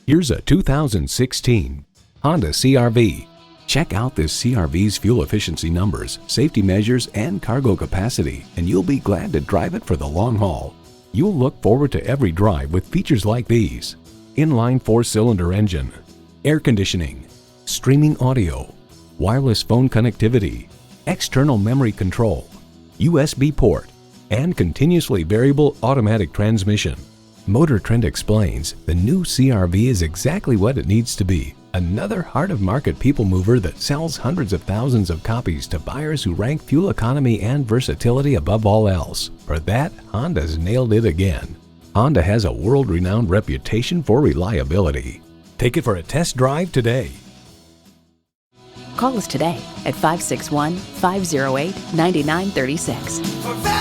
Here's a 2016 Honda CR-V. Check out this CR-V's fuel efficiency numbers, safety measures, and cargo capacity, and you'll be glad to drive it for the long haul. You'll look forward to every drive with features like these: inline 4-cylinder engine, air conditioning, streaming audio, wireless phone connectivity, external memory control, USB port, and continuously variable automatic transmission. Motor Trend explains the new CR-V is exactly what it needs to be. Another heart-of-market people mover that sells hundreds of thousands of copies to buyers who rank fuel economy and versatility above all else. For that, Honda's nailed it again. Honda has a world-renowned reputation for reliability. Take it for a test drive today. Call us today at 561-508-9936.